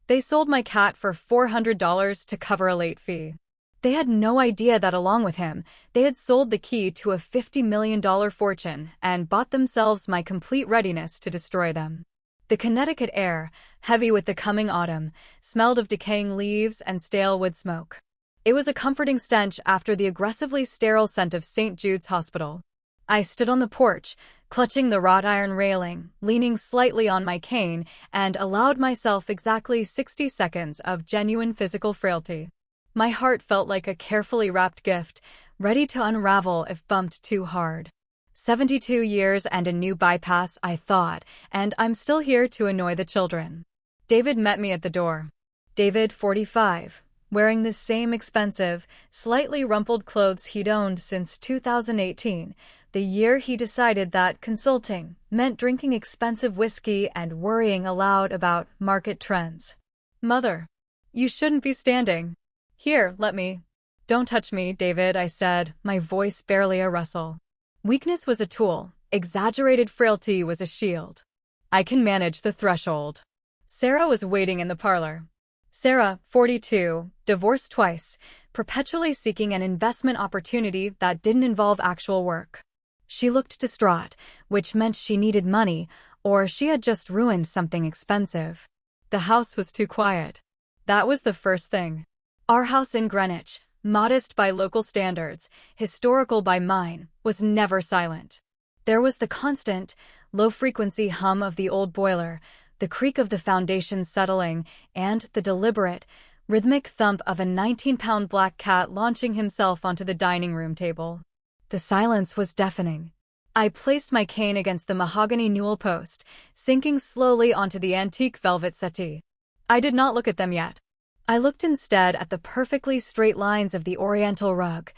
They sold my cat for $400 to cover a late fee. They had no idea that along with him, they had sold the key to a $50 million fortune and bought themselves my complete readiness to destroy them. The Connecticut air, heavy with the coming autumn, smelled of decaying leaves and stale wood smoke. It was a comforting stench after the aggressively sterile scent of St. Jude's Hospital. I stood on the porch, clutching the wrought iron railing, leaning slightly on my cane, and allowed myself exactly 60 seconds of genuine physical frailty. My heart felt like a carefully wrapped gift, ready to unravel if bumped too hard. 72 years and a new bypass, I thought, and I'm still here to annoy the children. David met me at the door. David, 45, wearing the same expensive, slightly rumpled clothes he'd owned since 2018, the year he decided that consulting meant drinking expensive whiskey and worrying aloud about market trends. Mother, you shouldn't be standing. Here, let me. Don't touch me, David, I said, my voice barely a rustle. Weakness was a tool, exaggerated frailty was a shield. I can manage the threshold. Sarah was waiting in the parlor. Sarah, 42, divorced twice, perpetually seeking an investment opportunity that didn't involve actual work. She looked distraught, which meant she needed money, or she had just ruined something expensive. The house was too quiet. That was the first thing. Our house in Greenwich, modest by local standards, historical by mine, was never silent. There was the constant, low-frequency hum of the old boiler, the creak of the foundation settling, and the deliberate, rhythmic thump of a 19-pound black cat launching himself onto the dining room table. The silence was deafening. I placed my cane against the mahogany newel post, sinking slowly onto the antique velvet settee. I did not look at them yet. I looked instead at the perfectly straight lines of the oriental rug,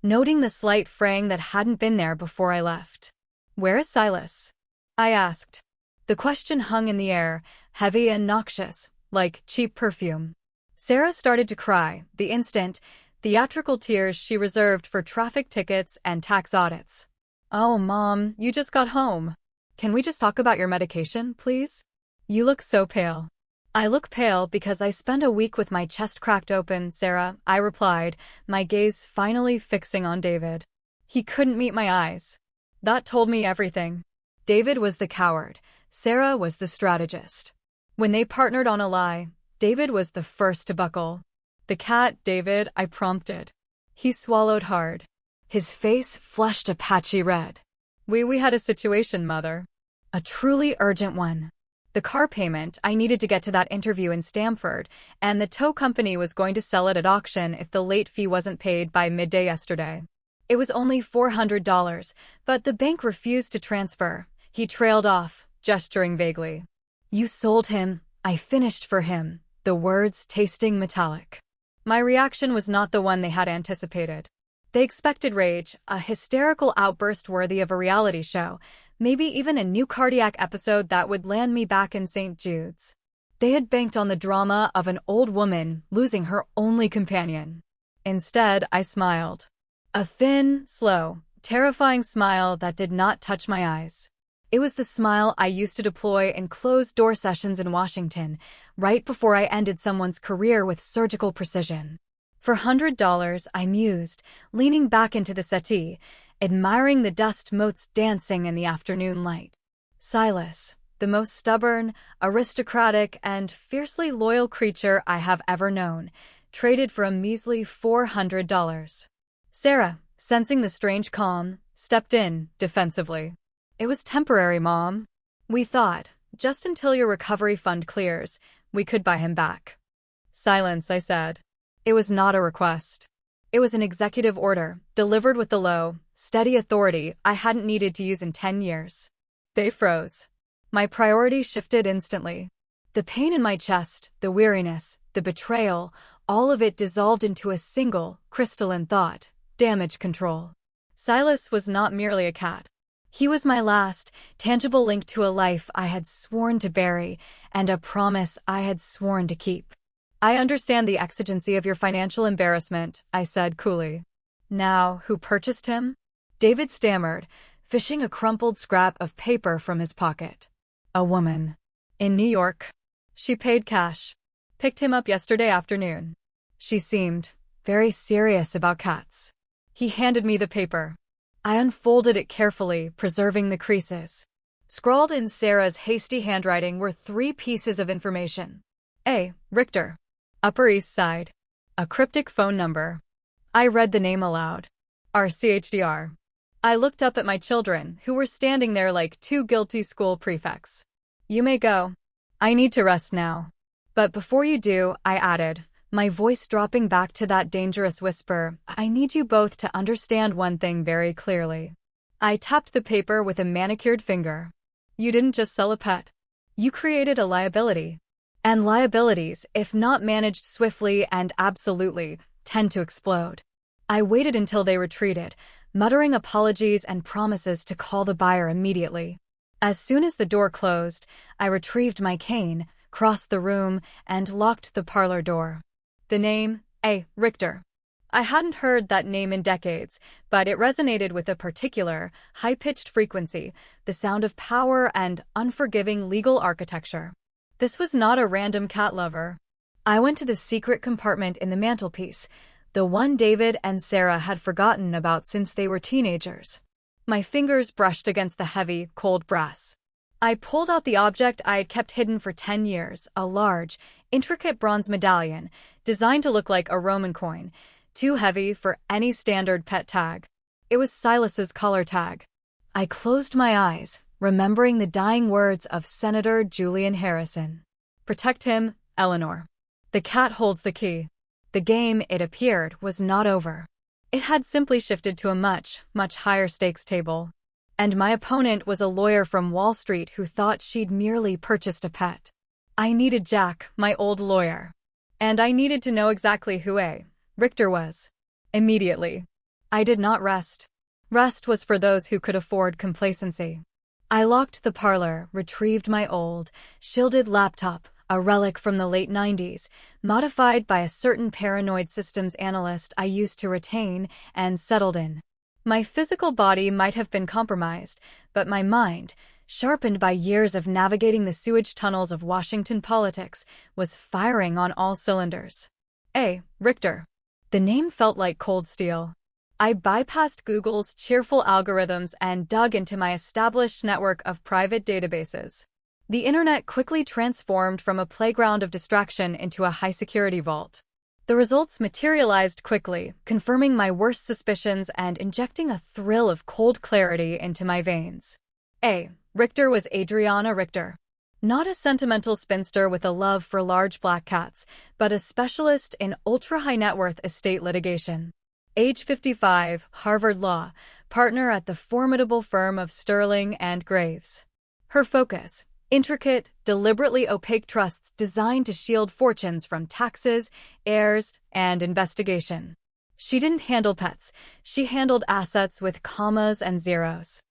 noting the slight fraying that hadn't been there before I left. "Where is Silas?" I asked. The question hung in the air, heavy and noxious, like cheap perfume. Sarah started to cry, the instant, theatrical tears she reserved for traffic tickets and tax audits. "Oh, Mom, you just got home. Can we just talk about your medication, please? You look so pale." "I look pale because I spent a week with my chest cracked open, Sarah," I replied, my gaze finally fixing on David. He couldn't meet my eyes. That told me everything. David was the coward. Sarah was the strategist. When they partnered on a lie, David was the first to buckle. "The cat, David," I prompted. He swallowed hard. His face flushed a patchy red. We had a situation, Mother. A truly urgent one. The car payment, I needed to get to that interview in Stamford, and the tow company was going to sell it at auction if the late fee wasn't paid by midday yesterday. It was only $400, but the bank refused to transfer. He trailed off, gesturing vaguely. "You sold him. I finished for him," the words tasting metallic. My reaction was not the one they had anticipated. They expected rage, a hysterical outburst worthy of a reality show, maybe even a new cardiac episode that would land me back in St. Jude's. They had banked on the drama of an old woman losing her only companion. Instead, I smiled. A thin, slow, terrifying smile that did not touch my eyes. It was the smile I used to deploy in closed-door sessions in Washington, right before I ended someone's career with surgical precision. For $100, I mused, leaning back into the settee, admiring the dust motes dancing in the afternoon light. Silas, the most stubborn, aristocratic, and fiercely loyal creature I have ever known, traded for a measly $400. Sarah, sensing the strange calm, stepped in, defensively. "It was temporary, Mom. We thought, just until your recovery fund clears, we could buy him back." "Silence," I said. It was not a request. It was an executive order, delivered with the low, steady authority I hadn't needed to use in 10 years. They froze. My priority shifted instantly. The pain in my chest, the weariness, the betrayal, all of it dissolved into a single, crystalline thought: damage control. Silas was not merely a cat. He was my last, tangible link to a life I had sworn to bury, and a promise I had sworn to keep. "I understand the exigency of your financial embarrassment," I said coolly. "Now, who purchased him?" David stammered, fishing a crumpled scrap of paper from his pocket. "A woman. In New York. She paid cash." Picked him up yesterday afternoon. She seemed very serious about cats. He handed me the paper. I unfolded it carefully, preserving the creases. Scrawled in Sarah's hasty handwriting were 3 pieces of information. A. Richter. Upper East Side. A cryptic phone number. I read the name aloud. RCHDR. I looked up at my children, who were standing there like 2 guilty school prefects. You may go. I need to rest now. But before you do, I added, my voice dropping back to that dangerous whisper, I need you both to understand one thing very clearly. I tapped the paper with a manicured finger. You didn't just sell a pet. You created a liability. And liabilities, if not managed swiftly and absolutely, tend to explode. I waited until they retreated, muttering apologies and promises to call the buyer immediately. As soon as the door closed, I retrieved my cane, crossed the room, and locked the parlor door. The name, A. Richter. I hadn't heard that name in decades, but it resonated with a particular, high-pitched frequency, the sound of power and unforgiving legal architecture. This was not a random cat lover. I went to the secret compartment in the mantelpiece, the one David and Sarah had forgotten about since they were teenagers. My fingers brushed against the heavy, cold brass. I pulled out the object I had kept hidden for 10 years, a large, intricate bronze medallion, designed to look like a Roman coin, too heavy for any standard pet tag. It was Silas's collar tag. I closed my eyes, remembering the dying words of Senator Julian Harrison. Protect him, Eleanor. The cat holds the key. The game, it appeared, was not over. It had simply shifted to a much, much higher stakes table. And my opponent was a lawyer from Wall Street who thought she'd merely purchased a pet. I needed Jack, my old lawyer. And I needed to know exactly who A. Richter was. Immediately. I did not rest. Rest was for those who could afford complacency. I locked the parlor, retrieved my old, shielded laptop, a relic from the late 90s, modified by a certain paranoid systems analyst I used to retain, and settled in. My physical body might have been compromised, but my mind, sharpened by years of navigating the sewage tunnels of Washington politics, was firing on all cylinders. A. Richter. The name felt like cold steel. I bypassed Google's cheerful algorithms and dug into my established network of private databases. The internet quickly transformed from a playground of distraction into a high-security vault. The results materialized quickly, confirming my worst suspicions and injecting a thrill of cold clarity into my veins. A. Richter was Adriana Richter. Not a sentimental spinster with a love for large black cats, but a specialist in ultra-high-net-worth estate litigation. Age 55, Harvard Law, partner at the formidable firm of Sterling and Graves. Her focus: intricate, deliberately opaque trusts designed to shield fortunes from taxes, heirs, and investigation. She didn't handle pets, she handled assets with commas and zeros.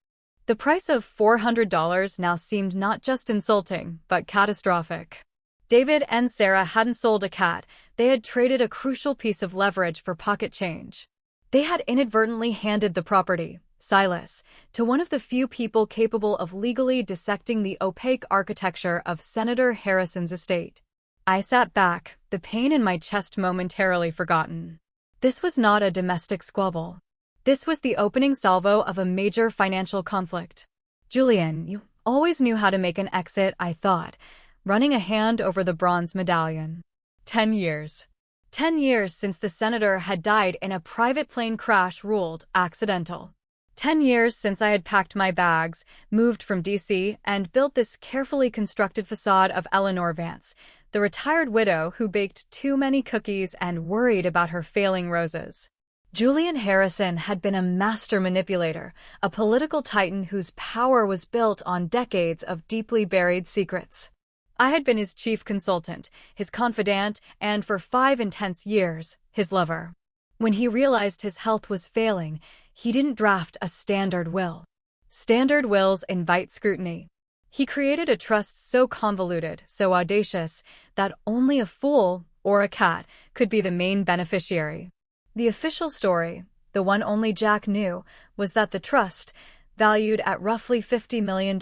The price of $400 now seemed not just insulting, but catastrophic. David and Sarah hadn't sold a cat, they had traded a crucial piece of leverage for pocket change. They had inadvertently handed the property, Silas, to one of the few people capable of legally dissecting the opaque architecture of Senator Harrison's estate. I sat back, the pain in my chest momentarily forgotten. This was not a domestic squabble. This was the opening salvo of a major financial conflict. Julian, you always knew how to make an exit, I thought, running a hand over the bronze medallion. 10 years. 10 years since the senator had died in a private plane crash ruled accidental. 10 years since I had packed my bags, moved from D.C., and built this carefully constructed facade of Eleanor Vance, the retired widow who baked too many cookies and worried about her failing roses. Julian Harrison had been a master manipulator, a political titan whose power was built on decades of deeply buried secrets. I had been his chief consultant, his confidant, and for 5 intense years, his lover. When he realized his health was failing, he didn't draft a standard will. Standard wills invite scrutiny. He created a trust so convoluted, so audacious, that only a fool, or a cat, could be the main beneficiary. The official story, the one only Jack knew, was that the trust, valued at roughly $50 million,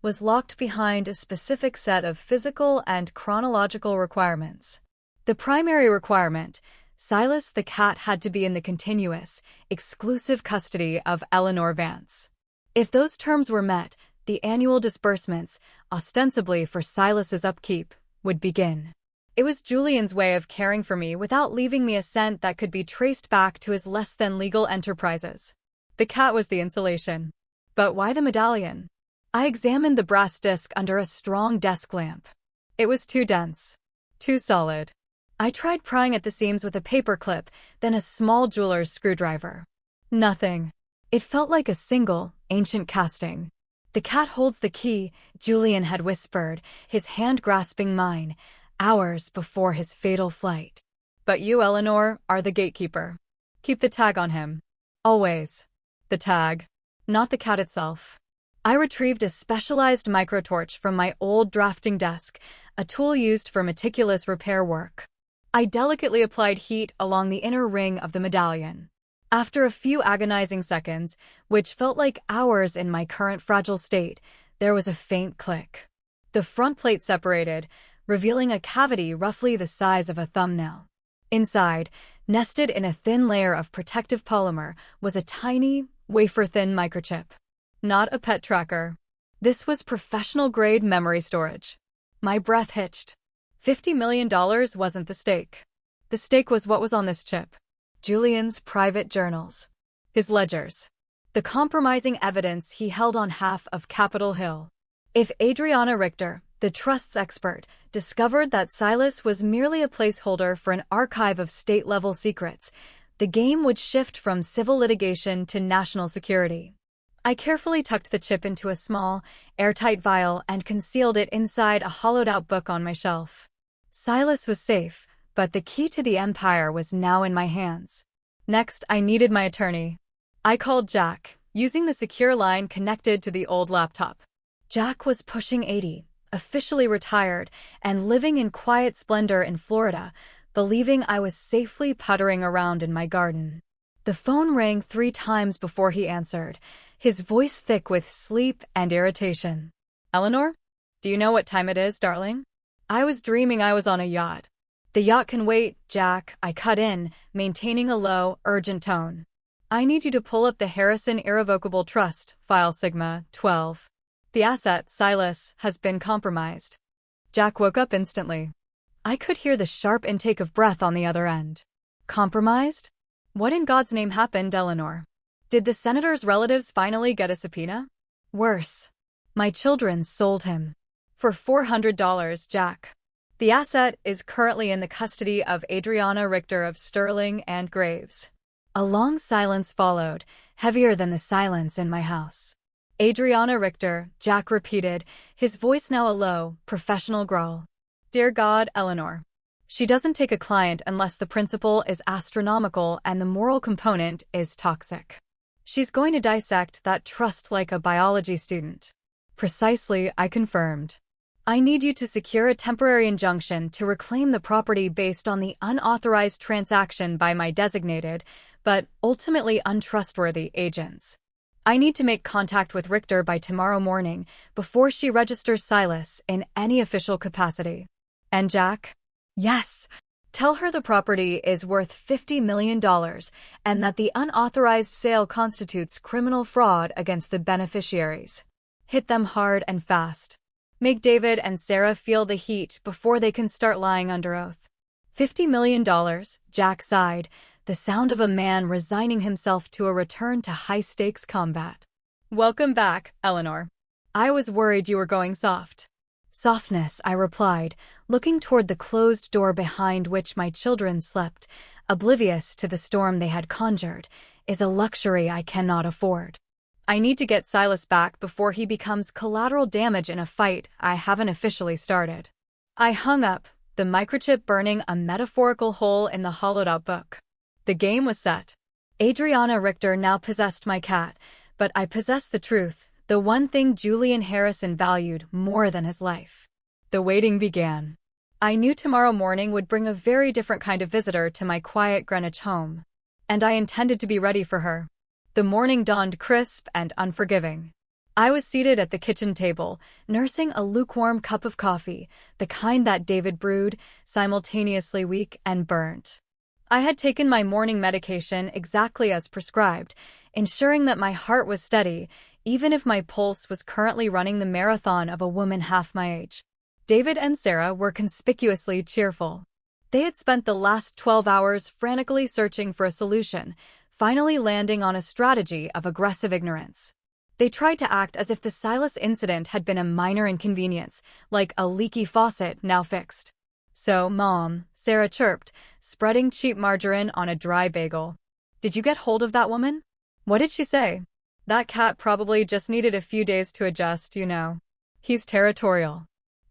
was locked behind a specific set of physical and chronological requirements. The primary requirement: Silas the cat had to be in the continuous, exclusive custody of Eleanor Vance. If those terms were met, the annual disbursements, ostensibly for Silas's upkeep, would begin. It was Julian's way of caring for me without leaving me a cent that could be traced back to his less-than-legal enterprises. The cat was the insulation. But why the medallion? I examined the brass disc under a strong desk lamp. It was too dense. Too solid. I tried prying at the seams with a paper clip, then a small jeweler's screwdriver. Nothing. It felt like a single, ancient casting. "The cat holds the key," Julian had whispered, his hand grasping mine, hours before his fatal flight. "But you, Eleanor, are the gatekeeper. Keep the tag on him. Always. The tag. Not the cat itself." I retrieved a specialized microtorch from my old drafting desk, a tool used for meticulous repair work. I delicately applied heat along the inner ring of the medallion. After a few agonizing seconds, which felt like hours in my current fragile state, there was a faint click. The front plate separated, revealing a cavity roughly the size of a thumbnail. Inside, nested in a thin layer of protective polymer, was a tiny, wafer-thin microchip. Not a pet tracker. This was professional-grade memory storage. My breath hitched. $50 million wasn't the stake. The stake was what was on this chip. Julian's private journals. His ledgers. The compromising evidence he held on half of Capitol Hill. If Adriana Richter, the trust's expert, discovered that Silas was merely a placeholder for an archive of state-level secrets, the game would shift from civil litigation to national security. I carefully tucked the chip into a small, airtight vial and concealed it inside a hollowed-out book on my shelf. Silas was safe, but the key to the empire was now in my hands. Next, I needed my attorney. I called Jack, using the secure line connected to the old laptop. Jack was pushing 80, officially retired, and living in quiet splendor in Florida, believing I was safely puttering around in my garden. The phone rang 3 times before he answered, his voice thick with sleep and irritation. "Eleanor? Do you know what time it is, darling?" I was dreaming I was on a yacht. "The yacht can wait, Jack," I cut in, maintaining a low, urgent tone. "I need you to pull up the Harrison Irrevocable Trust, File Sigma 12. The asset, Silas, has been compromised." Jack woke up instantly. I could hear the sharp intake of breath on the other end. Compromised? What in God's name happened, Eleanor? Did the senator's relatives finally get a subpoena? Worse. My children sold him. For $400, Jack. The asset is currently in the custody of Adriana Richter of Sterling and Graves. A long silence followed, heavier than the silence in my house. "Adriana Richter," Jack repeated, his voice now a low, professional growl. "Dear God, Eleanor. She doesn't take a client unless the principal is astronomical and the moral component is toxic. She's going to dissect that trust like a biology student." "Precisely," I confirmed. "I need you to secure a temporary injunction to reclaim the property based on the unauthorized transaction by my designated, but ultimately untrustworthy agents. I need to make contact with Richter by tomorrow morning before she registers Silas in any official capacity." "And Jack?" "Yes. Tell her the property is worth $50 million and that the unauthorized sale constitutes criminal fraud against the beneficiaries. Hit them hard and fast. Make David and Sarah feel the heat before they can start lying under oath." $50 million, Jack sighed, the sound of a man resigning himself to a return to high-stakes combat. "Welcome back, Eleanor. I was worried you were going soft." "Softness," I replied, looking toward the closed door behind which my children slept, oblivious to the storm they had conjured, "is a luxury I cannot afford. I need to get Silas back before he becomes collateral damage in a fight I haven't officially started." I hung up, the microchip burning a metaphorical hole in the hollowed-out book. The game was set. Adriana Richter now possessed my cat, but I possessed the truth, the one thing Julian Harrison valued more than his life. The waiting began. I knew tomorrow morning would bring a very different kind of visitor to my quiet Greenwich home, and I intended to be ready for her. The morning dawned crisp and unforgiving. I was seated at the kitchen table, nursing a lukewarm cup of coffee, the kind that David brewed, simultaneously weak and burnt. I had taken my morning medication exactly as prescribed, ensuring that my heart was steady, even if my pulse was currently running the marathon of a woman half my age. David and Sarah were conspicuously cheerful. They had spent the last 12 hours frantically searching for a solution, finally landing on a strategy of aggressive ignorance. They tried to act as if the Silas incident had been a minor inconvenience, like a leaky faucet now fixed. "So, Mom," Sarah chirped, spreading cheap margarine on a dry bagel. "Did you get hold of that woman? What did she say?" "That cat probably just needed a few days to adjust, you know. He's territorial."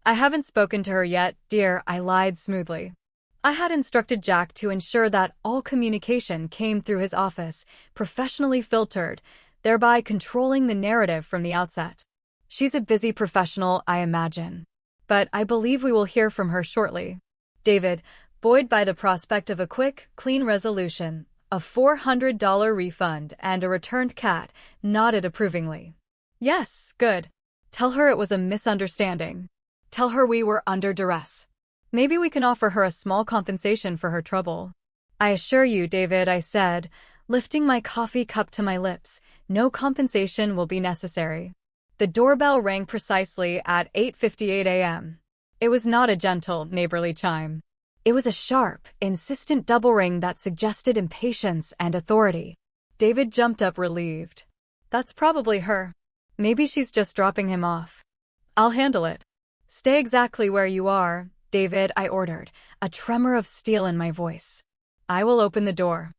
"I haven't spoken to her yet, dear," I lied smoothly. I had instructed Jack to ensure that all communication came through his office, professionally filtered, thereby controlling the narrative from the outset. "She's a busy professional, I imagine. But I believe we will hear from her shortly." David, buoyed by the prospect of a quick, clean resolution, a $400 refund, and a returned cat, nodded approvingly. "Yes, good. Tell her it was a misunderstanding. Tell her we were under duress. Maybe we can offer her a small compensation for her trouble." "I assure you, David," I said, lifting my coffee cup to my lips, "no compensation will be necessary." The doorbell rang precisely at 8:58 a.m. It was not a gentle, neighborly chime. It was a sharp, insistent double ring that suggested impatience and authority. David jumped up relieved. "That's probably her. Maybe she's just dropping him off. I'll handle it." "Stay exactly where you are, David," I ordered, a tremor of steel in my voice. "I will open the door."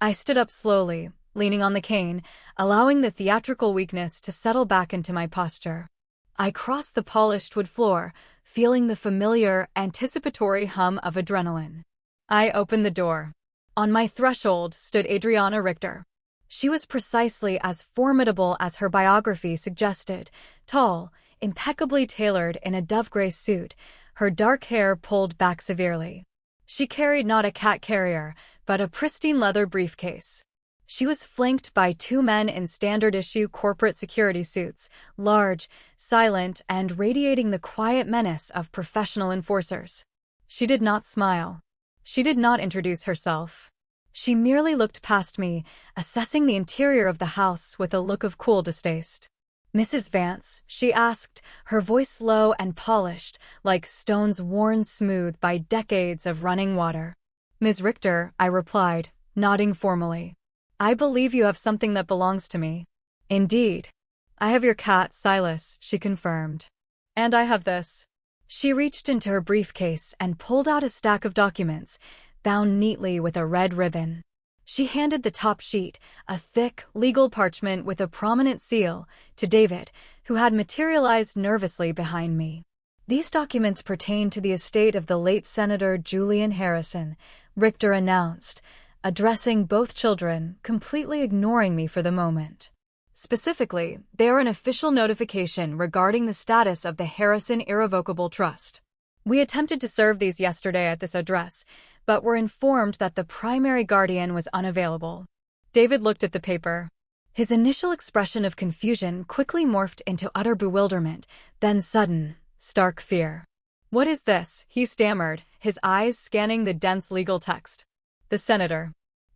I stood up slowly, leaning on the cane, allowing the theatrical weakness to settle back into my posture. I crossed the polished wood floor, feeling the familiar, anticipatory hum of adrenaline. I opened the door. On my threshold stood Adriana Richter. She was precisely as formidable as her biography suggested, tall, impeccably tailored in a dove-gray suit, her dark hair pulled back severely. She carried not a cat carrier, but a pristine leather briefcase. She was flanked by two men in standard-issue corporate security suits, large, silent, and radiating the quiet menace of professional enforcers. She did not smile. She did not introduce herself. She merely looked past me, assessing the interior of the house with a look of cool distaste. "Mrs. Vance," she asked, her voice low and polished, like stones worn smooth by decades of running water. "Ms. Richter," I replied, nodding formally. "I believe you have something that belongs to me." "Indeed. I have your cat, Silas," she confirmed. "And I have this." She reached into her briefcase and pulled out a stack of documents, bound neatly with a red ribbon. She handed the top sheet, a thick, legal parchment with a prominent seal, to David, who had materialized nervously behind me. "These documents pertain to the estate of the late Senator Julian Harrison," Richter announced, addressing both children, completely ignoring me for the moment. "Specifically, they are an official notification regarding the status of the Harrison Irrevocable Trust. We attempted to serve these yesterday at this address, but were informed that the primary guardian was unavailable." David looked at the paper. His initial expression of confusion quickly morphed into utter bewilderment, then sudden, stark fear. "What is this?" he stammered, his eyes scanning the dense legal text. "The senator."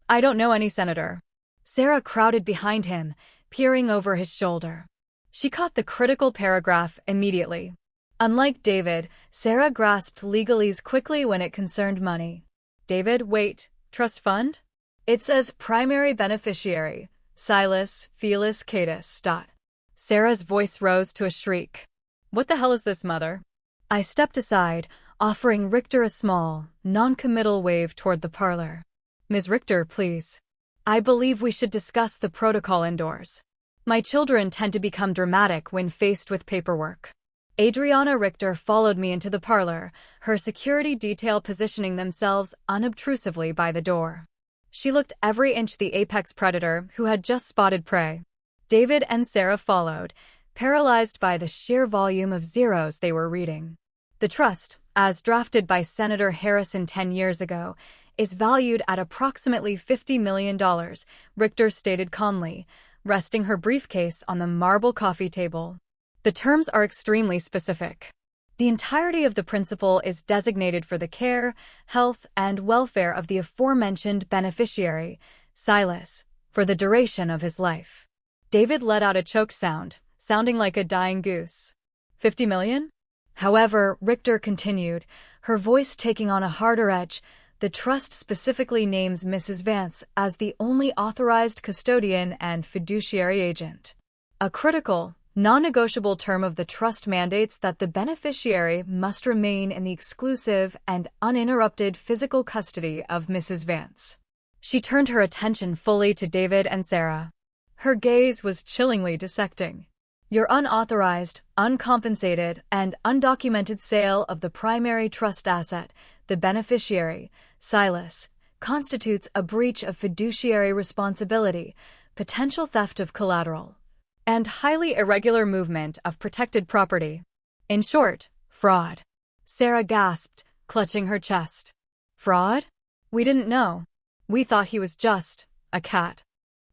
"I don't know any senator." Sarah crowded behind him, peering over his shoulder. She caught the critical paragraph immediately. Unlike David, Sarah grasped legalese quickly when it concerned money. "David, wait. Trust fund? It says primary beneficiary, Silas Felis Cadis. Sarah's voice rose to a shriek. "What the hell is this, mother?" I stepped aside, offering Richter a small, non-committal wave toward the parlor. "Ms. Richter, please. I believe we should discuss the protocol indoors. My children tend to become dramatic when faced with paperwork." Adriana Richter followed me into the parlor, her security detail positioning themselves unobtrusively by the door. She looked every inch the apex predator who had just spotted prey. David and Sarah followed, paralyzed by the sheer volume of zeros they were reading. "The trust, as drafted by Senator Harrison 10 years ago, is valued at approximately $50 million, Richter stated calmly, resting her briefcase on the marble coffee table. The terms are extremely specific. The entirety of the principal is designated for the care, health, and welfare of the aforementioned beneficiary, Silas, for the duration of his life. David let out a choked sound, sounding like a dying goose. 50 million? However, Richter continued, her voice taking on a harder edge, the trust specifically names Mrs. Vance as the only authorized custodian and fiduciary agent. A critical, non-negotiable term of the trust mandates that the beneficiary must remain in the exclusive and uninterrupted physical custody of Mrs. Vance. She turned her attention fully to David and Sarah. Her gaze was chillingly dissecting. Your unauthorized, uncompensated, and undocumented sale of the primary trust asset, the beneficiary, Silas, constitutes a breach of fiduciary responsibility, potential theft of collateral, and highly irregular movement of protected property. In short, fraud. Sarah gasped, clutching her chest. Fraud? We didn't know. We thought he was just a cat.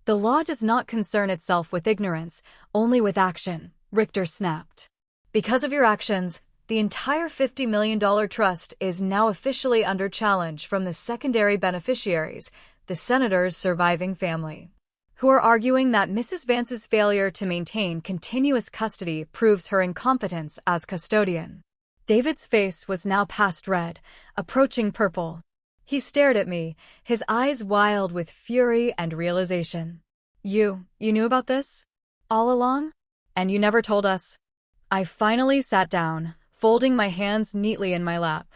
The law does not concern itself with ignorance, only with action, Richter snapped. Because of your actions, the entire $50 million trust is now officially under challenge from the secondary beneficiaries, the senator's surviving family, who are arguing that Mrs. Vance's failure to maintain continuous custody proves her incompetence as custodian. David's face was now past red, approaching purple. He stared at me, his eyes wild with fury and realization. You knew about this? All along? And you never told us? I finally sat down, folding my hands neatly in my lap.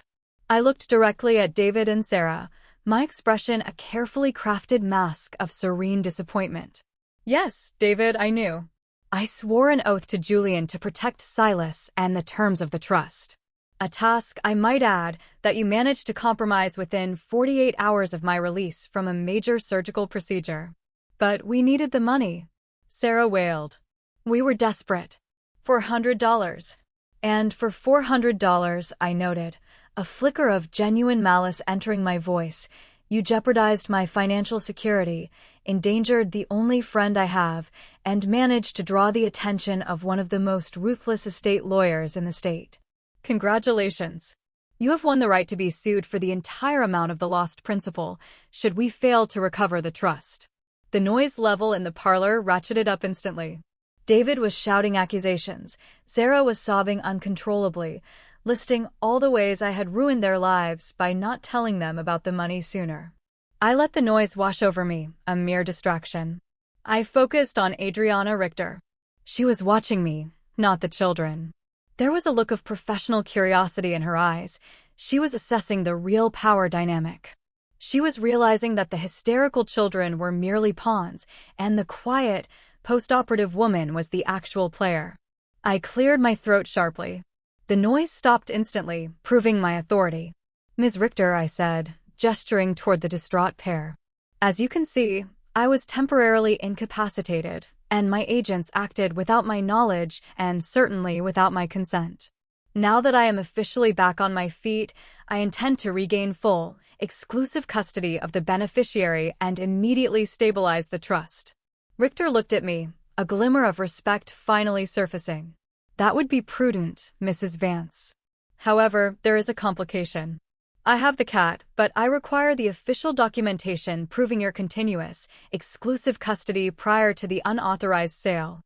I looked directly at David and Sarah, my expression a carefully crafted mask of serene disappointment. Yes, David, I knew. I swore an oath to Julian to protect Silas and the terms of the trust. A task, I might add, that you managed to compromise within 48 hours of my release from a major surgical procedure. But we needed the money, Sarah wailed. We were desperate. $400. And for $400, I noted, a flicker of genuine malice entering my voice, you jeopardized my financial security, endangered the only friend I have, and managed to draw the attention of one of the most ruthless estate lawyers in the state. Congratulations. You have won the right to be sued for the entire amount of the lost principal, should we fail to recover the trust. The noise level in the parlor ratcheted up instantly. David was shouting accusations. Sarah was sobbing uncontrollably, listing all the ways I had ruined their lives by not telling them about the money sooner. I let the noise wash over me, a mere distraction. I focused on Adriana Richter. She was watching me, not the children. There was a look of professional curiosity in her eyes. She was assessing the real power dynamic. She was realizing that the hysterical children were merely pawns, and the quiet, post-operative woman was the actual player. I cleared my throat sharply. The noise stopped instantly, proving my authority. Ms. Richter, I said, gesturing toward the distraught pair. As you can see, I was temporarily incapacitated, and my agents acted without my knowledge and certainly without my consent. Now that I am officially back on my feet, I intend to regain full, exclusive custody of the beneficiary and immediately stabilize the trust. Richter looked at me, a glimmer of respect finally surfacing. That would be prudent, Mrs. Vance. However, there is a complication. I have the cat, but I require the official documentation proving your continuous, exclusive custody prior to the unauthorized sale.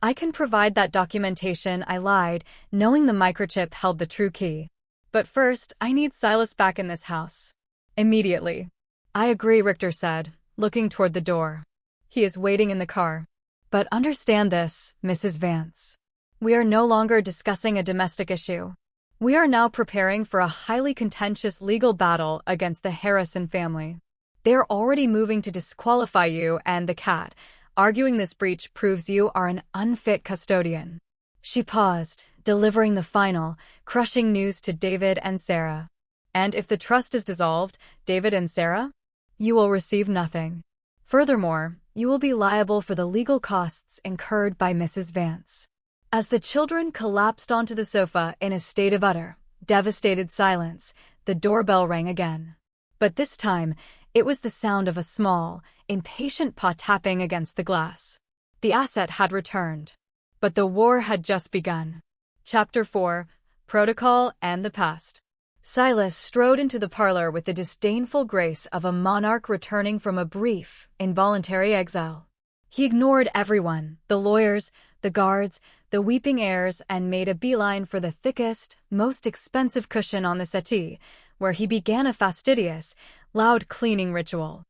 I can provide that documentation, I lied, knowing the microchip held the true key. But first, I need Silas back in this house. Immediately. I agree, Richter said, looking toward the door. He is waiting in the car. But understand this, Mrs. Vance. We are no longer discussing a domestic issue. We are now preparing for a highly contentious legal battle against the Harrison family. They are already moving to disqualify you and the cat, arguing this breach proves you are an unfit custodian. She paused, delivering the final, crushing news to David and Sarah. And if the trust is dissolved, David and Sarah, you will receive nothing. Furthermore, you will be liable for the legal costs incurred by Mrs. Vance. As the children collapsed onto the sofa in a state of utter, devastated silence, the doorbell rang again. But this time, it was the sound of a small, impatient paw tapping against the glass. The asset had returned. But the war had just begun. Chapter 4: Protocol and the Past. Silas strode into the parlor with the disdainful grace of a monarch returning from a brief, involuntary exile. He ignored everyone, the lawyers, the guards, the weeping heirs, and made a beeline for the thickest, most expensive cushion on the settee, where he began a fastidious, loud cleaning ritual.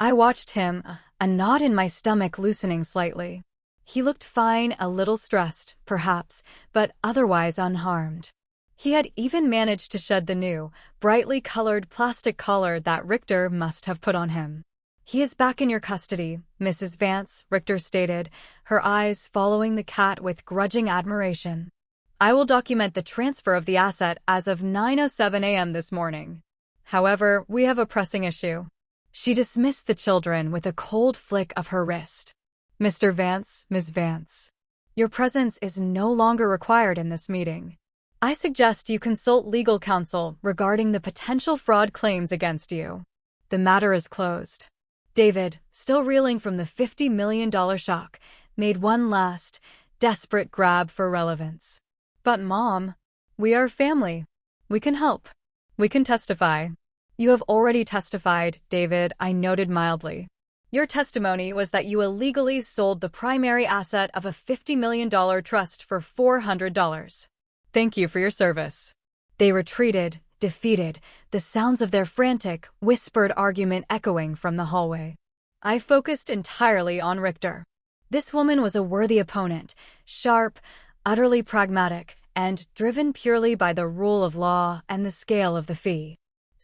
I watched him, a knot in my stomach loosening slightly. He looked fine, a little stressed, perhaps, but otherwise unharmed. He had even managed to shed the new, brightly colored plastic collar that Richter must have put on him. "He is back in your custody, Mrs. Vance," Richter stated, her eyes following the cat with grudging admiration. "I will document the transfer of the asset as of 9:07 a.m. this morning. However, we have a pressing issue." She dismissed the children with a cold flick of her wrist. "Mr. Vance, Ms. Vance, your presence is no longer required in this meeting. I suggest you consult legal counsel regarding the potential fraud claims against you. The matter is closed." David, still reeling from the $50 million shock, made one last, desperate grab for relevance. "But Mom, we are family. We can help. We can testify." "You have already testified, David," I noted mildly. "Your testimony was that you illegally sold the primary asset of a $50 million trust for $400. Thank you for your service." They retreated, defeated, the sounds of their frantic, whispered argument echoing from the hallway. I focused entirely on Richter. This woman was a worthy opponent, sharp, utterly pragmatic, and driven purely by the rule of law and the scale of the fee.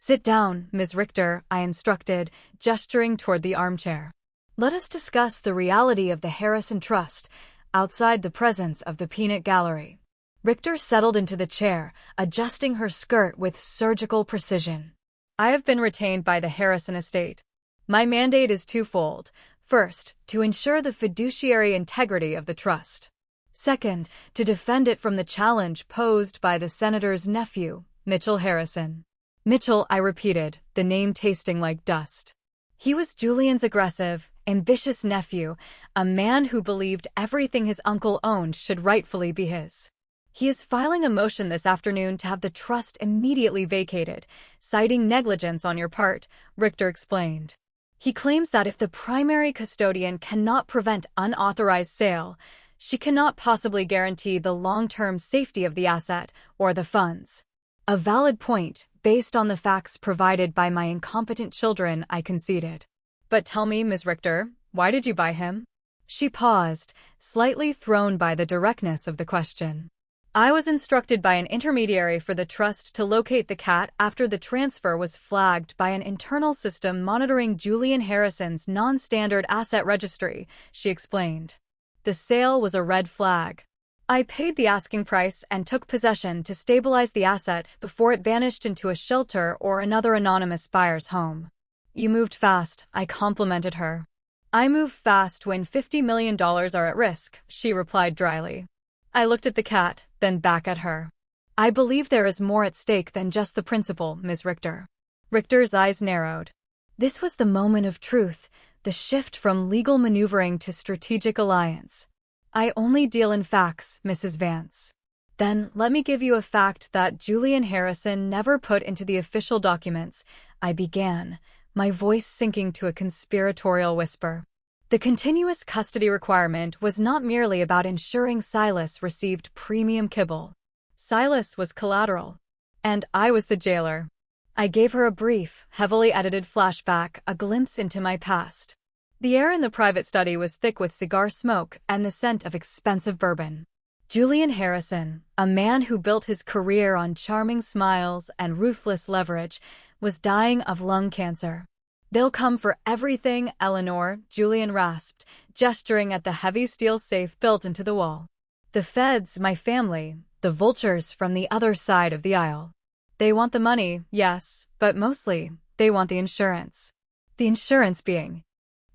"Sit down, Ms. Richter," I instructed, gesturing toward the armchair. "Let us discuss the reality of the Harrison Trust, outside the presence of the peanut gallery." Richter settled into the chair, adjusting her skirt with surgical precision. "I have been retained by the Harrison estate. My mandate is twofold. First, to ensure the fiduciary integrity of the trust. Second, to defend it from the challenge posed by the senator's nephew, Mitchell Harrison." "Mitchell," I repeated, the name tasting like dust. He was Julian's aggressive, ambitious nephew, a man who believed everything his uncle owned should rightfully be his. "He is filing a motion this afternoon to have the trust immediately vacated, citing negligence on your part," Richter explained. "He claims that if the primary custodian cannot prevent unauthorized sale, she cannot possibly guarantee the long-term safety of the asset or the funds." A valid point, based on the facts provided by my incompetent children, I conceded. "But tell me, Ms. Richter, why did you buy him?" She paused, slightly thrown by the directness of the question. "I was instructed by an intermediary for the trust to locate the cat after the transfer was flagged by an internal system monitoring Julian Harrison's non-standard asset registry," she explained. "The sale was a red flag. I paid the asking price and took possession to stabilize the asset before it vanished into a shelter or another anonymous buyer's home." "You moved fast," I complimented her. "I move fast when $50 million are at risk," she replied dryly. I looked at the cat, then back at her. "I believe there is more at stake than just the principal, Ms. Richter." Richter's eyes narrowed. This was the moment of truth, the shift from legal maneuvering to strategic alliance. "I only deal in facts, Mrs. Vance." "Then let me give you a fact that Julian Harrison never put into the official documents," I began, my voice sinking to a conspiratorial whisper. The continuous custody requirement was not merely about ensuring Silas received premium kibble. Silas was collateral. And I was the jailer. I gave her a brief, heavily edited flashback, a glimpse into my past. The air in the private study was thick with cigar smoke and the scent of expensive bourbon. Julian Harrison, a man who built his career on charming smiles and ruthless leverage, was dying of lung cancer. "They'll come for everything, Eleanor," Julian rasped, gesturing at the heavy steel safe built into the wall. "The feds, my family, the vultures from the other side of the aisle. They want the money, yes, but mostly, they want the insurance." The insurance being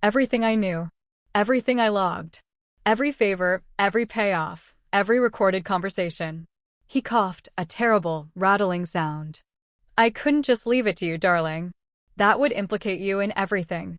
everything I knew, everything I logged, every favor, every payoff, every recorded conversation. He coughed, a terrible, rattling sound. "I couldn't just leave it to you, darling. That would implicate you in everything.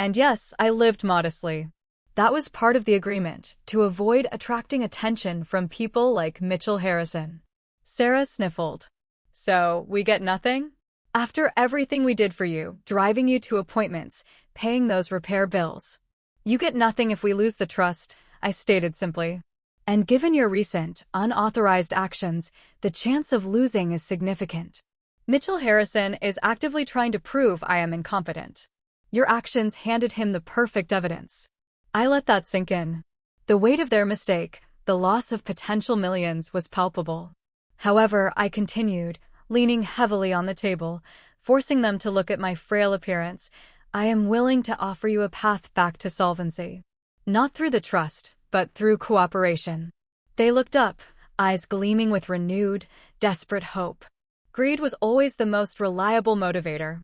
And yes, I lived modestly. That was part of the agreement, to avoid attracting attention from people like Mitchell Harrison. Sarah sniffled. So, we get nothing? After everything we did for you, driving you to appointments, paying those repair bills. You get nothing if we lose the trust, I stated simply. And given your recent, unauthorized actions, the chance of losing is significant. Mitchell Harrison is actively trying to prove I am incompetent. Your actions handed him the perfect evidence. I let that sink in. The weight of their mistake, the loss of potential millions, was palpable. However, I continued, leaning heavily on the table, forcing them to look at my frail appearance. I am willing to offer you a path back to solvency. Not through the trust, but through cooperation. They looked up, eyes gleaming with renewed, desperate hope. Greed was always the most reliable motivator.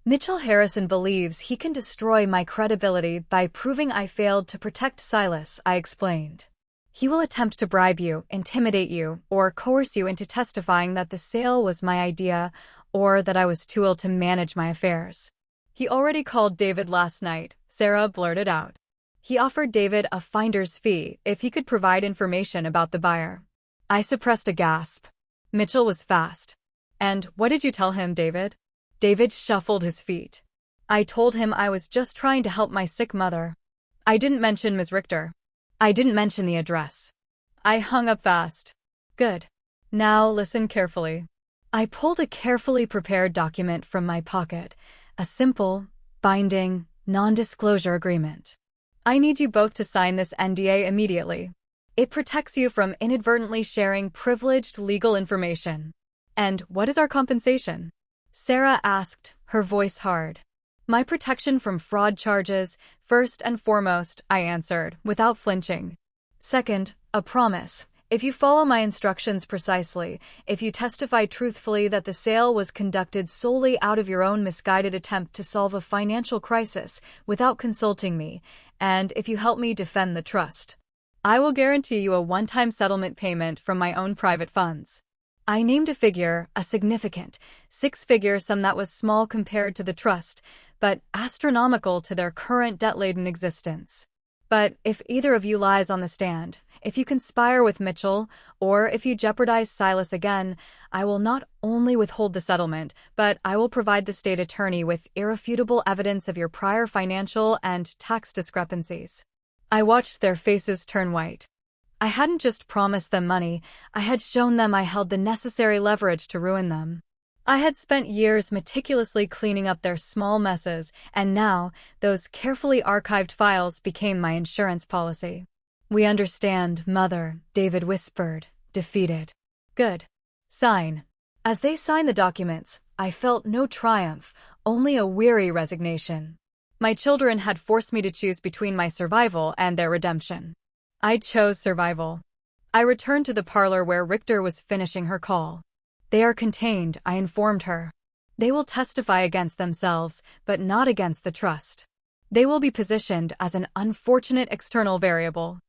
Mitchell Harrison believes he can destroy my credibility by proving I failed to protect Silas, I explained. He will attempt to bribe you, intimidate you, or coerce you into testifying that the sale was my idea or that I was too ill to manage my affairs. He already called David last night, Sarah blurted out. He offered David a finder's fee if he could provide information about the buyer. I suppressed a gasp. Mitchell was fast. And what did you tell him, David? David shuffled his feet. I told him I was just trying to help my sick mother. I didn't mention Ms. Richter. I didn't mention the address. I hung up fast. Good. Now listen carefully. I pulled a carefully prepared document from my pocket, a simple, binding, non-disclosure agreement. I need you both to sign this NDA immediately. It protects you from inadvertently sharing privileged legal information. And what is our compensation? Sarah asked, her voice hard. My protection from fraud charges, first and foremost, I answered, without flinching. Second, a promise. If you follow my instructions precisely, if you testify truthfully that the sale was conducted solely out of your own misguided attempt to solve a financial crisis without consulting me, and if you help me defend the trust, I will guarantee you a one-time settlement payment from my own private funds. I named a figure, a significant, six-figure sum that was small compared to the trust, but astronomical to their current debt-laden existence. But if either of you lies on the stand, if you conspire with Mitchell, or if you jeopardize Silas again, I will not only withhold the settlement, but I will provide the state attorney with irrefutable evidence of your prior financial and tax discrepancies. I watched their faces turn white. I hadn't just promised them money, I had shown them I held the necessary leverage to ruin them. I had spent years meticulously cleaning up their small messes, and now, those carefully archived files became my insurance policy. We understand, Mother, David whispered, defeated. Good. Sign. As they signed the documents, I felt no triumph, only a weary resignation. My children had forced me to choose between my survival and their redemption. I chose survival. I returned to the parlor where Richter was finishing her call. They are contained, I informed her. They will testify against themselves, but not against the trust. They will be positioned as an unfortunate external variable.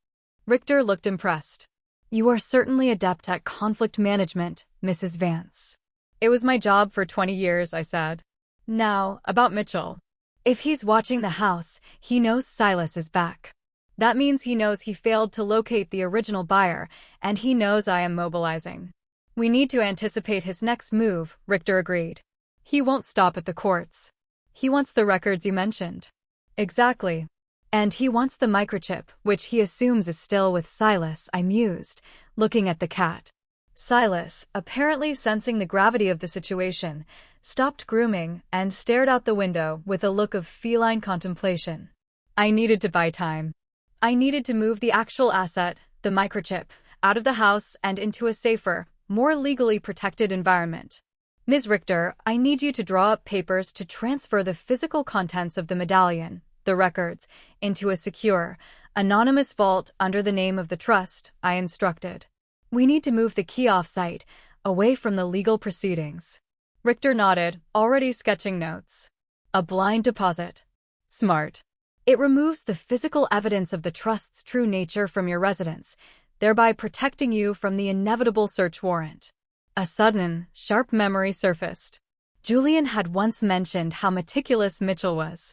Richter looked impressed. You are certainly adept at conflict management, Mrs. Vance. It was my job for 20 years, I said. Now, about Mitchell. If he's watching the house, he knows Silas is back. That means he knows he failed to locate the original buyer, and he knows I am mobilizing. We need to anticipate his next move, Richter agreed. He won't stop at the courts. He wants the records you mentioned. Exactly. And he wants the microchip, which he assumes is still with Silas, I mused, looking at the cat. Silas, apparently sensing the gravity of the situation, stopped grooming and stared out the window with a look of feline contemplation. I needed to buy time. I needed to move the actual asset, the microchip, out of the house and into a safer, more legally protected environment. Ms. Richter, I need you to draw up papers to transfer the physical contents of the medallion, the records, into a secure, anonymous vault under the name of the trust, I instructed. We need to move the key off-site, away from the legal proceedings. Richter nodded, already sketching notes. A blind deposit. Smart. It removes the physical evidence of the trust's true nature from your residence, thereby protecting you from the inevitable search warrant. A sudden, sharp memory surfaced. Julian had once mentioned how meticulous Mitchell was.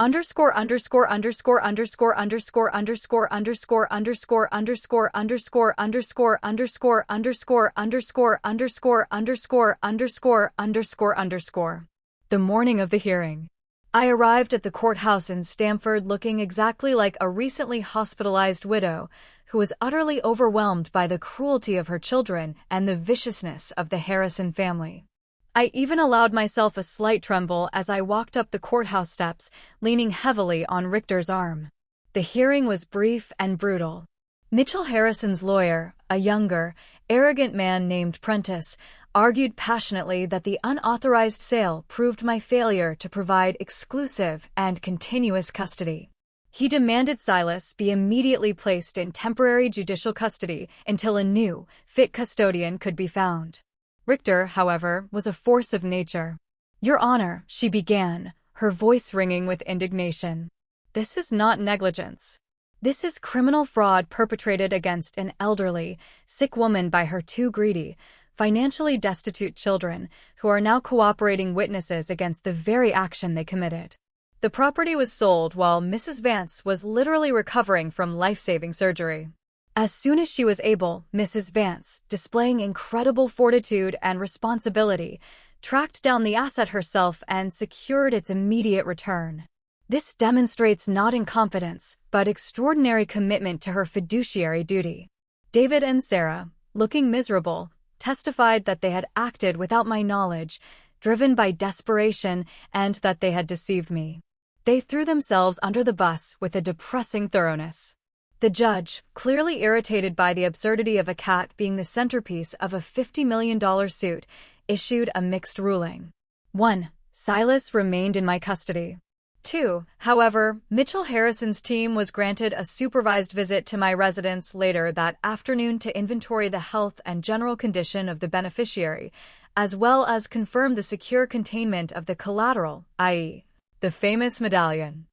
underscore underscore underscore underscore underscore underscore underscore underscore underscore underscore underscore underscore underscore underscore underscore underscore underscore underscore underscore. The morning of the hearing, I arrived at the courthouse in Stamford looking exactly like a recently hospitalized widow who was utterly overwhelmed by the cruelty of her children and the viciousness of the Harrison family. I even allowed myself a slight tremble as I walked up the courthouse steps, leaning heavily on Richter's arm. The hearing was brief and brutal. Mitchell Harrison's lawyer, a younger, arrogant man named Prentice, argued passionately that the unauthorized sale proved my failure to provide exclusive and continuous custody. He demanded Silas be immediately placed in temporary judicial custody until a new, fit custodian could be found. Richter, however, was a force of nature. "Your Honor," she began, her voice ringing with indignation. "This is not negligence. This is criminal fraud perpetrated against an elderly, sick woman by her two greedy, financially destitute children who are now cooperating witnesses against the very action they committed." The property was sold while Mrs. Vance was literally recovering from life-saving surgery. As soon as she was able, Mrs. Vance, displaying incredible fortitude and responsibility, tracked down the asset herself and secured its immediate return. This demonstrates not incompetence, but extraordinary commitment to her fiduciary duty. David and Sarah, looking miserable, testified that they had acted without my knowledge, driven by desperation, and that they had deceived me. They threw themselves under the bus with a depressing thoroughness. The judge, clearly irritated by the absurdity of a cat being the centerpiece of a $50 million suit, issued a mixed ruling. 1. Silas remained in my custody. 2. However, Mitchell Harrison's team was granted a supervised visit to my residence later that afternoon to inventory the health and general condition of the beneficiary, as well as confirm the secure containment of the collateral, i.e., the famous medallion.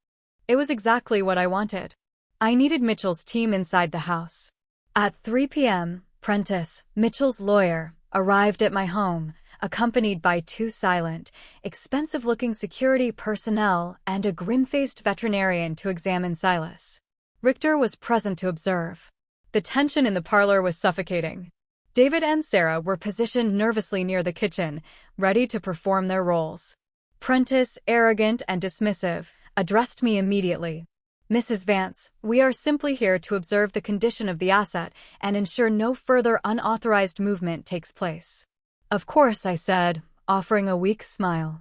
It was exactly what I wanted. I needed Mitchell's team inside the house. At 3 p.m., Prentice, Mitchell's lawyer, arrived at my home, accompanied by two silent, expensive-looking security personnel and a grim-faced veterinarian to examine Silas. Richter was present to observe. The tension in the parlor was suffocating. David and Sarah were positioned nervously near the kitchen, ready to perform their roles. Prentice, arrogant and dismissive, addressed me immediately. "Mrs. Vance, we are simply here to observe the condition of the asset and ensure no further unauthorized movement takes place." "Of course," I said, offering a weak smile.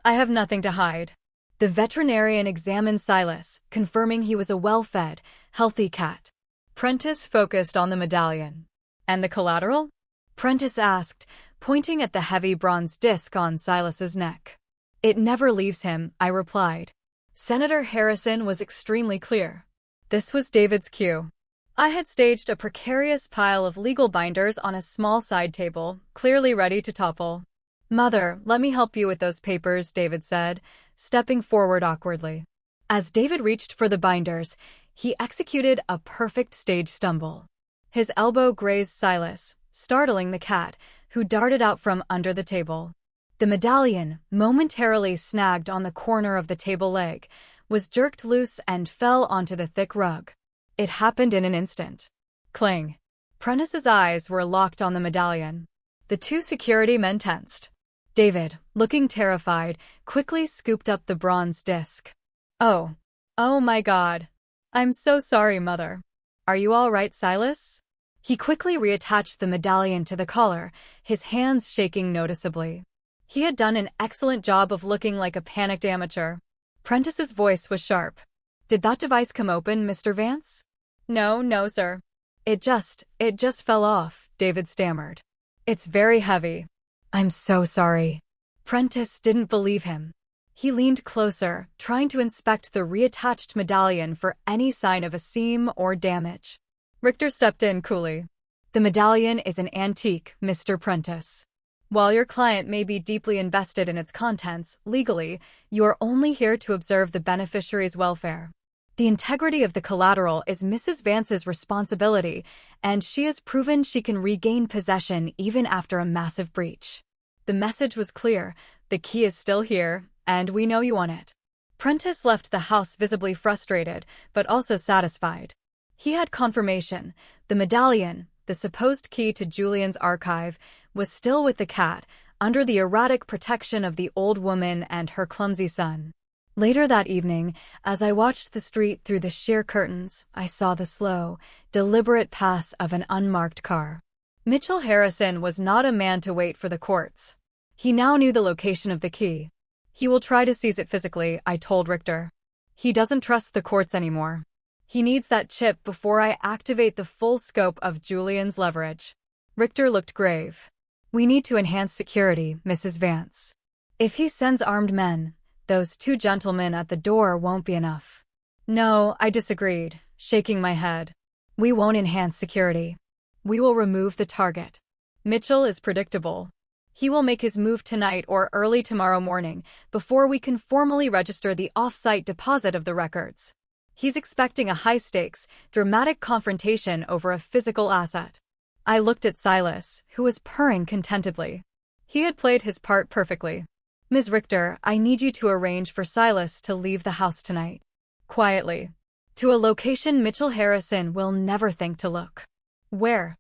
"I have nothing to hide." The veterinarian examined Silas, confirming he was a well-fed, healthy cat. Prentice focused on the medallion. "And the collateral?" Prentice asked, pointing at the heavy bronze disc on Silas's neck. "It never leaves him," I replied. Senator Harrison was extremely clear. This was David's cue. I had staged a precarious pile of legal binders on a small side table, clearly ready to topple. "Mother, let me help you with those papers," David said, stepping forward awkwardly. As David reached for the binders, he executed a perfect stage stumble. His elbow grazed Silas, startling the cat, who darted out from under the table. The medallion, momentarily snagged on the corner of the table leg, was jerked loose and fell onto the thick rug. It happened in an instant. Cling. Prentice's eyes were locked on the medallion. The two security men tensed. David, looking terrified, quickly scooped up the bronze disc. Oh my God. I'm so sorry, Mother. Are you all right, Silas?" He quickly reattached the medallion to the collar, his hands shaking noticeably. He had done an excellent job of looking like a panicked amateur. Prentice's voice was sharp. "Did that device come open, Mr. Vance?" No, sir. It just fell off," David stammered. "It's very heavy." "I'm so sorry." Prentice didn't believe him. He leaned closer, trying to inspect the reattached medallion for any sign of a seam or damage. Richter stepped in coolly. "The medallion is an antique, Mr. Prentice. While your client may be deeply invested in its contents, legally, you are only here to observe the beneficiary's welfare. The integrity of the collateral is Mrs. Vance's responsibility, and she has proven she can regain possession even after a massive breach. The message was clear: the key is still here, and we know you want it." Prentice left the house visibly frustrated, but also satisfied. He had confirmation. The medallion, the supposed key to Julian's archive, was still with the cat, under the erratic protection of the old woman and her clumsy son. Later that evening, as I watched the street through the sheer curtains, I saw the slow, deliberate pass of an unmarked car. Mitchell Harrison was not a man to wait for the courts. He now knew the location of the key. He will try to seize it physically, I told Richter. He doesn't trust the courts anymore. He needs that chip before I activate the full scope of Julian's leverage. Richter looked grave. We need to enhance security, Mrs. Vance. If he sends armed men, those two gentlemen at the door won't be enough. No, I disagreed, shaking my head. We won't enhance security. We will remove the target. Mitchell is predictable. He will make his move tonight or early tomorrow morning, before we can formally register the off-site deposit of the records. He's expecting a high-stakes, dramatic confrontation over a physical asset. I looked at Silas, who was purring contentedly. He had played his part perfectly. Ms. Richter, I need you to arrange for Silas to leave the house tonight. Quietly. To a location Mitchell Harrison will never think to look. Where?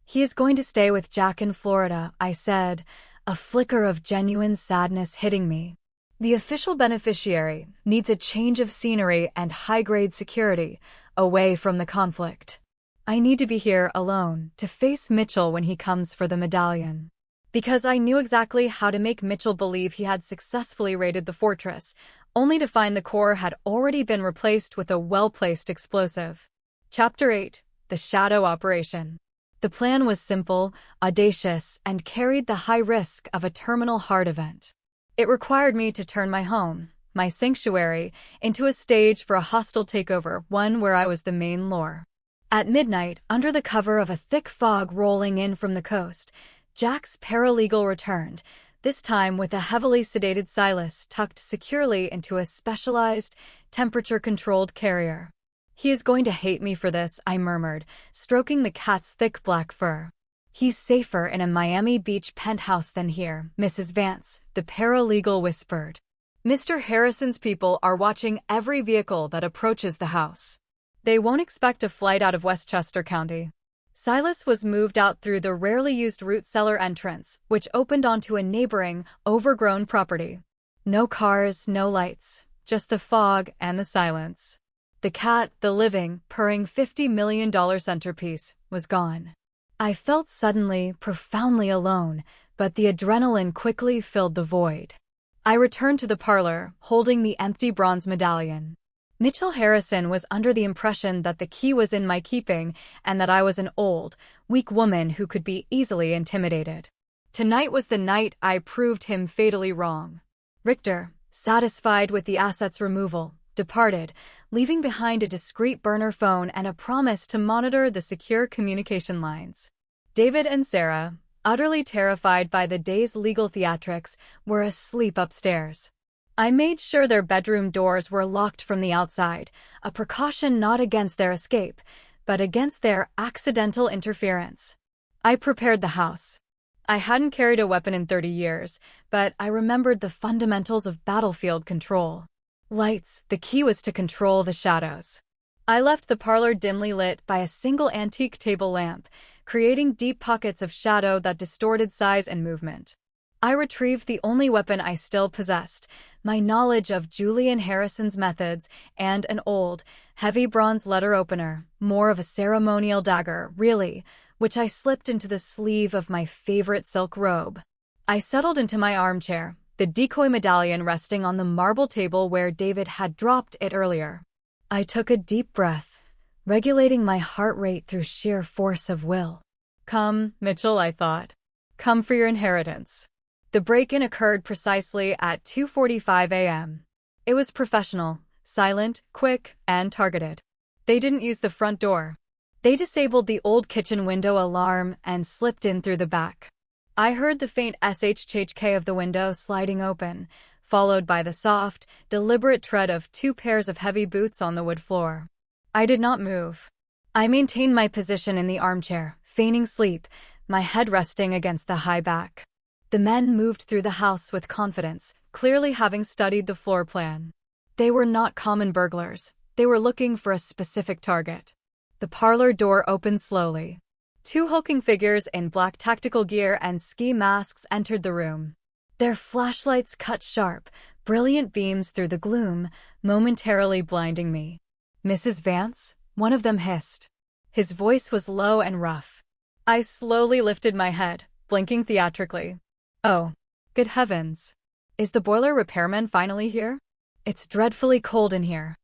He is going to stay with Jack in Florida, I said, a flicker of genuine sadness hitting me. The official beneficiary needs a change of scenery and high-grade security, away from the conflict. I need to be here alone to face Mitchell when he comes for the medallion. Because I knew exactly how to make Mitchell believe he had successfully raided the fortress, only to find the core had already been replaced with a well-placed explosive. Chapter 8: The Shadow Operation. The plan was simple, audacious, and carried the high risk of a terminal heart event. It required me to turn my home, my sanctuary, into a stage for a hostile takeover, one where I was the main lure. At midnight, under the cover of a thick fog rolling in from the coast, Jack's paralegal returned, this time with a heavily sedated Silas tucked securely into a specialized, temperature-controlled carrier. He is going to hate me for this, I murmured, stroking the cat's thick black fur. He's safer in a Miami Beach penthouse than here, Mrs. Vance, the paralegal whispered. Mr. Harrison's people are watching every vehicle that approaches the house. They won't expect a flight out of Westchester County. Silas was moved out through the rarely used root cellar entrance, which opened onto a neighboring, overgrown property. No cars, no lights, just the fog and the silence. The cat, the living, purring $50 million centerpiece, was gone. I felt suddenly, profoundly alone, but the adrenaline quickly filled the void. I returned to the parlor, holding the empty bronze medallion. Mitchell Harrison was under the impression that the key was in my keeping and that I was an old, weak woman who could be easily intimidated. Tonight was the night I proved him fatally wrong. Richter, satisfied with the asset's removal, departed, leaving behind a discreet burner phone and a promise to monitor the secure communication lines. David and Sarah, utterly terrified by the day's legal theatrics, were asleep upstairs. I made sure their bedroom doors were locked from the outside, a precaution not against their escape, but against their accidental interference. I prepared the house. I hadn't carried a weapon in 30 years, but I remembered the fundamentals of battlefield control. Lights, the key was to control the shadows. I left the parlor dimly lit by a single antique table lamp, creating deep pockets of shadow that distorted size and movement. I retrieved the only weapon I still possessed, my knowledge of Julian Harrison's methods, and an old, heavy bronze letter opener, more of a ceremonial dagger, really, which I slipped into the sleeve of my favorite silk robe. I settled into my armchair, the decoy medallion resting on the marble table where David had dropped it earlier. I took a deep breath, regulating my heart rate through sheer force of will. Come, Mitchell, I thought. Come for your inheritance. The break-in occurred precisely at 2:45 a.m. It was professional, silent, quick, and targeted. They didn't use the front door. They disabled the old kitchen window alarm and slipped in through the back. I heard the faint SHHK of the window sliding open, followed by the soft, deliberate tread of 2 pairs of heavy boots on the wood floor. I did not move. I maintained my position in the armchair, feigning sleep, my head resting against the high back. The men moved through the house with confidence, clearly having studied the floor plan. They were not common burglars. They were looking for a specific target. The parlor door opened slowly. Two hulking figures in black tactical gear and ski masks entered the room. Their flashlights cut sharp, brilliant beams through the gloom, momentarily blinding me. "Mrs. Vance?" one of them hissed. His voice was low and rough. I slowly lifted my head, blinking theatrically. Oh, good heavens. Is the boiler repairman finally here? It's dreadfully cold in here.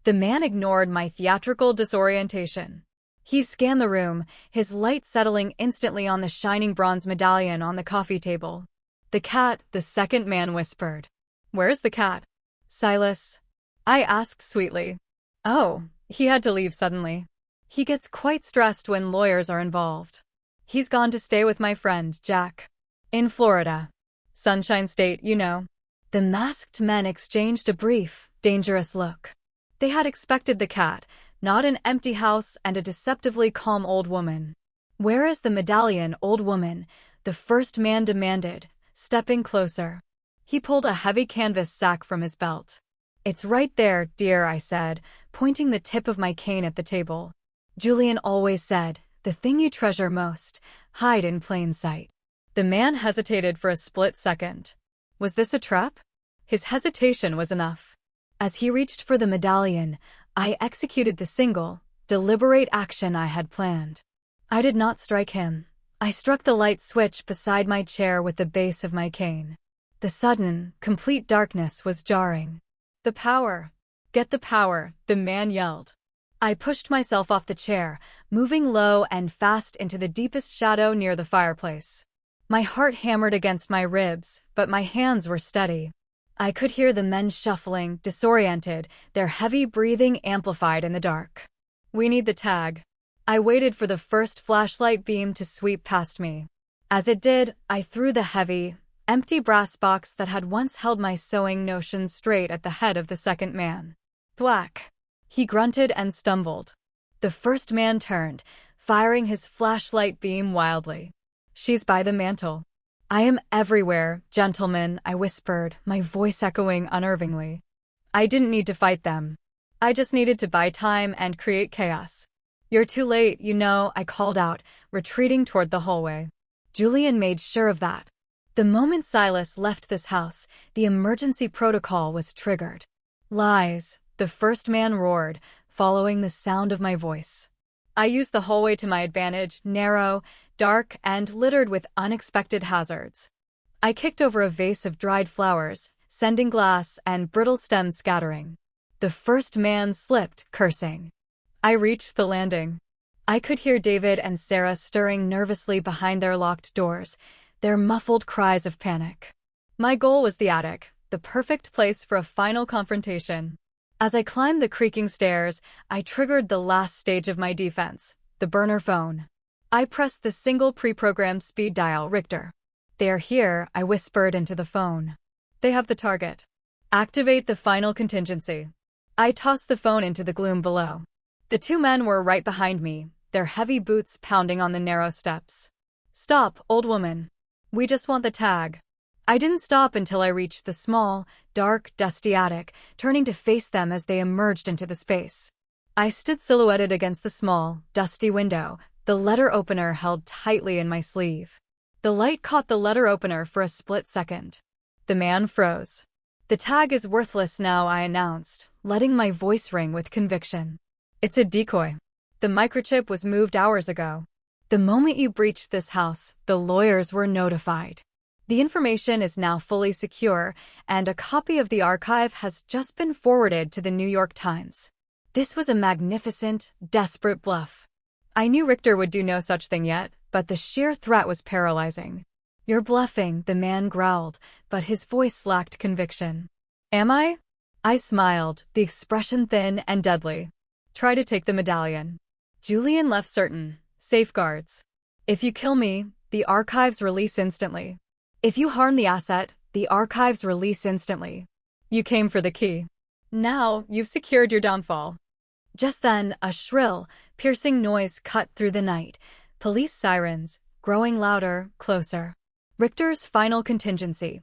The man ignored my theatrical disorientation. He scanned the room, his light settling instantly on the shining bronze medallion on the coffee table. "The cat," the second man whispered. "Where's the cat?" "Silas," I asked sweetly. "Oh, he had to leave suddenly. He gets quite stressed when lawyers are involved. He's gone to stay with my friend, Jack. In Florida. Sunshine State, you know." The masked men exchanged a brief, dangerous look. They had expected the cat, not an empty house and a deceptively calm old woman. "Where is the medallion, old woman?" the first man demanded, stepping closer. He pulled a heavy canvas sack from his belt. "It's right there, dear," I said, pointing the tip of my cane at the table. Julian always said, "The thing you treasure most, hide in plain sight." The man hesitated for a split second. Was this a trap? His hesitation was enough. As he reached for the medallion, I executed the single, deliberate action I had planned. I did not strike him. I struck the light switch beside my chair with the base of my cane. The sudden, complete darkness was jarring. "The power! Get the power!" the man yelled. I pushed myself off the chair, moving low and fast into the deepest shadow near the fireplace. My heart hammered against my ribs, but my hands were steady. I could hear the men shuffling, disoriented, their heavy breathing amplified in the dark. "We need the tag." I waited for the first flashlight beam to sweep past me. As it did, I threw the heavy, empty brass box that had once held my sewing notions straight at the head of the second man. Thwack! He grunted and stumbled. The first man turned, firing his flashlight beam wildly. "She's by the mantel." "I am everywhere, gentlemen," I whispered, my voice echoing unnervingly. I didn't need to fight them. I just needed to buy time and create chaos. "You're too late, you know," I called out, retreating toward the hallway. Julian made sure of that. The moment Silas left this house, the emergency protocol was triggered. "Lies," the first man roared, following the sound of my voice. I used the hallway to my advantage, narrow, dark, and littered with unexpected hazards. I kicked over a vase of dried flowers, sending glass and brittle stems scattering. The first man slipped, cursing. I reached the landing. I could hear David and Sarah stirring nervously behind their locked doors, their muffled cries of panic. My goal was the attic, the perfect place for a final confrontation. As I climbed the creaking stairs, I triggered the last stage of my defense, the burner phone. I pressed the single pre-programmed speed dial, "Richter." "They are here," I whispered into the phone. "They have the target. Activate the final contingency." I tossed the phone into the gloom below. The two men were right behind me, their heavy boots pounding on the narrow steps. "Stop, old woman. We just want the tag." I didn't stop until I reached the small, dark, dusty attic, turning to face them as they emerged into the space. I stood silhouetted against the small, dusty window, the letter opener held tightly in my sleeve. The light caught the letter opener for a split second. The man froze. "The tag is worthless now," I announced, letting my voice ring with conviction. "It's a decoy. The microchip was moved hours ago. The moment you breached this house, the lawyers were notified. The information is now fully secure, and a copy of the archive has just been forwarded to the New York Times." This was a magnificent, desperate bluff. I knew Richter would do no such thing yet, but the sheer threat was paralyzing. "You're bluffing," the man growled, but his voice lacked conviction. "Am I?" I smiled, the expression thin and deadly. "Try to take the medallion." Julian left certain safeguards. "If you kill me, the archives release instantly. If you harm the asset, the archives release instantly. You came for the key. Now you've secured your downfall." Just then, a shrill, piercing noise cut through the night. Police sirens, growing louder, closer. Richter's final contingency,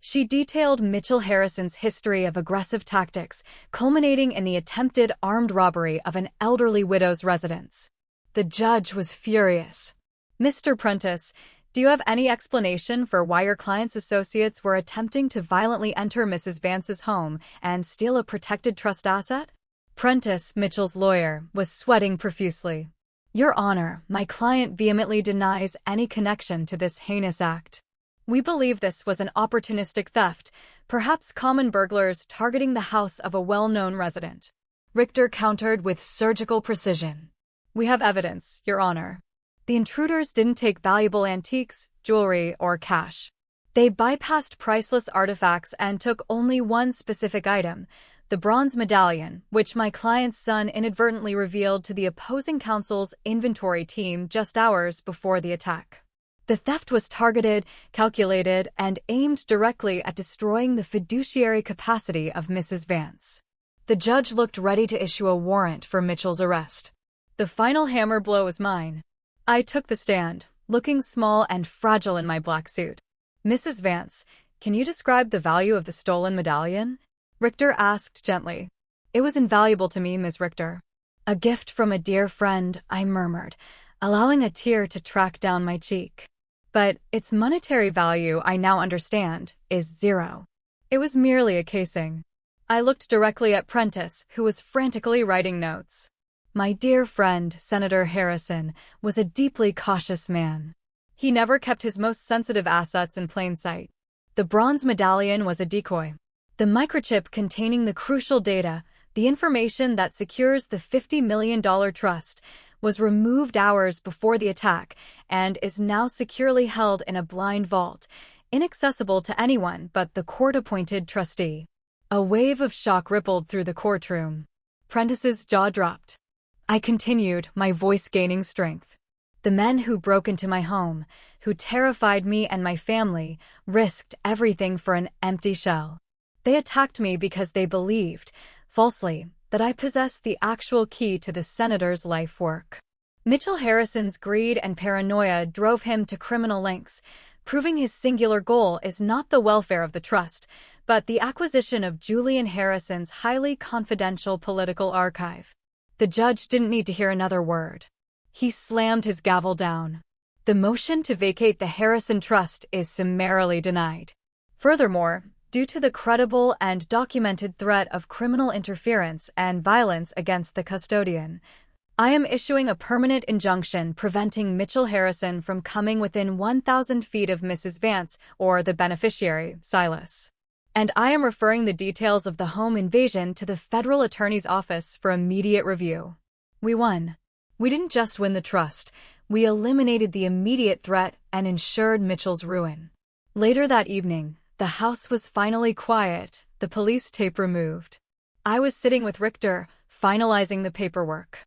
She detailed Mitchell Harrison's history of aggressive tactics, culminating in the attempted armed robbery of an elderly widow's residence. The judge was furious. "Mr. Prentice, do you have any explanation for why your client's associates were attempting to violently enter Mrs. Vance's home and steal a protected trust asset?" Prentice, Mitchell's lawyer, was sweating profusely. "Your Honor, my client vehemently denies any connection to this heinous act. We believe this was an opportunistic theft, perhaps common burglars targeting the house of a well-known resident." Richter countered with surgical precision. "We have evidence, Your Honor. The intruders didn't take valuable antiques, jewelry, or cash. They bypassed priceless artifacts and took only one specific item, the bronze medallion, which my client's son inadvertently revealed to the opposing counsel's inventory team just hours before the attack. The theft was targeted, calculated, and aimed directly at destroying the fiduciary capacity of Mrs. Vance." The judge looked ready to issue a warrant for Mitchell's arrest. The final hammer blow was mine. I took the stand, looking small and fragile in my black suit. "Mrs. Vance, can you describe the value of the stolen medallion?" Richter asked gently. "It was invaluable to me, Ms. Richter." "A gift from a dear friend," I murmured, allowing a tear to track down my cheek. "But its monetary value, I now understand, is zero. It was merely a casing." I looked directly at Prentice, who was frantically writing notes. My dear friend, Senator Harrison, was a deeply cautious man. He never kept his most sensitive assets in plain sight. The bronze medallion was a decoy. The microchip containing the crucial data, the information that secures the $50 million trust, was removed hours before the attack and is now securely held in a blind vault, inaccessible to anyone but the court-appointed trustee. A wave of shock rippled through the courtroom. Prentice's jaw dropped. I continued, my voice gaining strength. "The men who broke into my home, who terrified me and my family, risked everything for an empty shell. They attacked me because they believed, falsely, that I possessed the actual key to the senator's life work." Mitchell Harrison's greed and paranoia drove him to criminal lengths, proving his singular goal is not the welfare of the trust, but the acquisition of Julian Harrison's highly confidential political archive. The judge didn't need to hear another word. He slammed his gavel down. "The motion to vacate the Harrison Trust is summarily denied. Furthermore, due to the credible and documented threat of criminal interference and violence against the custodian, I am issuing a permanent injunction preventing Mitchell Harrison from coming within 1,000 feet of Mrs. Vance or the beneficiary, Silas. And I am referring the details of the home invasion to the federal attorney's office for immediate review." We won. We didn't just win the trust, we eliminated the immediate threat and ensured Mitchell's ruin. Later that evening, the house was finally quiet, the police tape removed. I was sitting with Richter, finalizing the paperwork.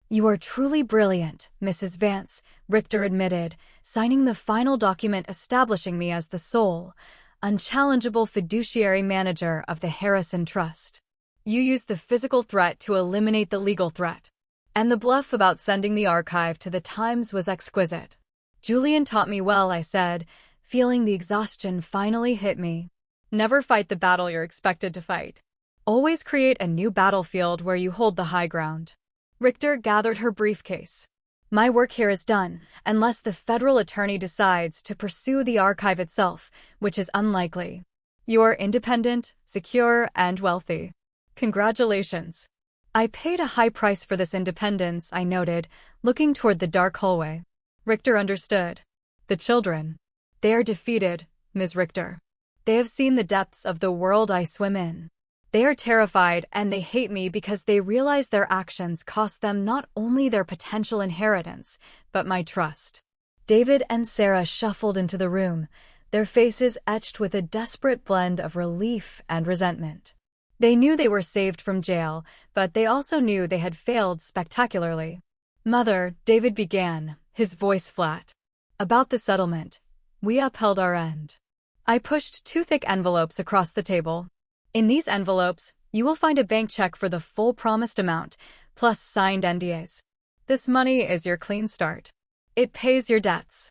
"You are truly brilliant, Mrs. Vance," Richter admitted, signing the final document establishing me as the sole, unchallengeable fiduciary manager of the Harrison Trust. "You used the physical threat to eliminate the legal threat. And the bluff about sending the archive to the Times was exquisite." "Julian taught me well," I said, feeling the exhaustion finally hit me. Never fight the battle you're expected to fight. Always create a new battlefield where you hold the high ground. Richter gathered her briefcase. "My work here is done, unless the federal attorney decides to pursue the archive itself, which is unlikely. You are independent, secure, and wealthy. Congratulations." "I paid a high price for this independence," I noted, looking toward the dark hallway. Richter understood. "The children. They are defeated, Ms. Richter. They have seen the depths of the world I swim in. They are terrified and they hate me because they realize their actions cost them not only their potential inheritance, but my trust." David and Sarah shuffled into the room, their faces etched with a desperate blend of relief and resentment. They knew they were saved from jail, but they also knew they had failed spectacularly. "Mother," David began, his voice flat. "About the settlement. We upheld our end." I pushed 2 thick envelopes across the table. "In these envelopes, you will find a bank check for the full promised amount, plus signed NDAs. This money is your clean start. It pays your debts.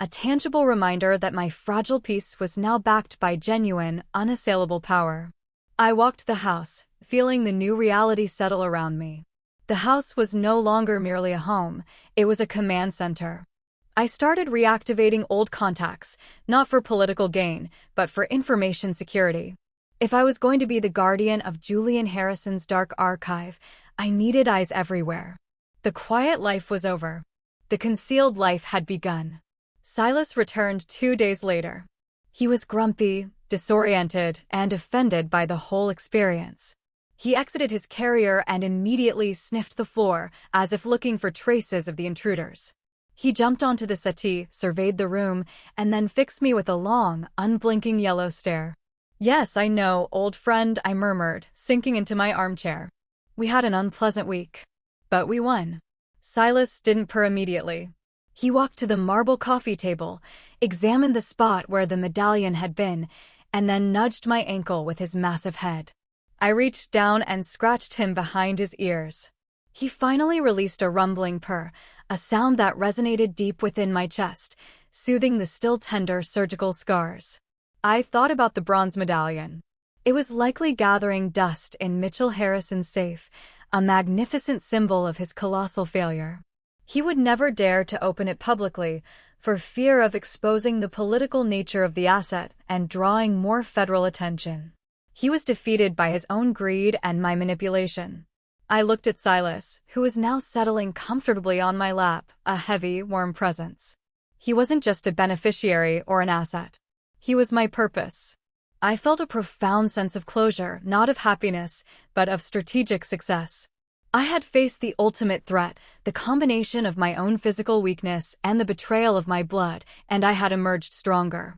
a tangible reminder that my fragile peace was now backed by genuine, unassailable power. I walked the house, feeling the new reality settle around me. The house was no longer merely a home, it was a command center. I started reactivating old contacts, not for political gain, but for information security. If I was going to be the guardian of Julian Harrison's dark archive, I needed eyes everywhere. The quiet life was over. The concealed life had begun. Silas returned 2 days later. He was grumpy, disoriented, and offended by the whole experience. He exited his carrier and immediately sniffed the floor, as if looking for traces of the intruders. He jumped onto the settee, surveyed the room, and then fixed me with a long, unblinking yellow stare. "Yes, I know, old friend," I murmured, sinking into my armchair. "We had an unpleasant week. But we won." Silas didn't purr immediately. He walked to the marble coffee table, examined the spot where the medallion had been, and then nudged my ankle with his massive head. I reached down and scratched him behind his ears. He finally released a rumbling purr, a sound that resonated deep within my chest, soothing the still tender surgical scars. I thought about the bronze medallion. It was likely gathering dust in Mitchell Harrison's safe, a magnificent symbol of his colossal failure. He would never dare to open it publicly, for fear of exposing the political nature of the asset and drawing more federal attention. He was defeated by his own greed and my manipulation. I looked at Silas, who was now settling comfortably on my lap, a heavy, warm presence. He wasn't just a beneficiary or an asset. He was my purpose. I felt a profound sense of closure, not of happiness, but of strategic success. I had faced the ultimate threat, the combination of my own physical weakness and the betrayal of my blood, and I had emerged stronger.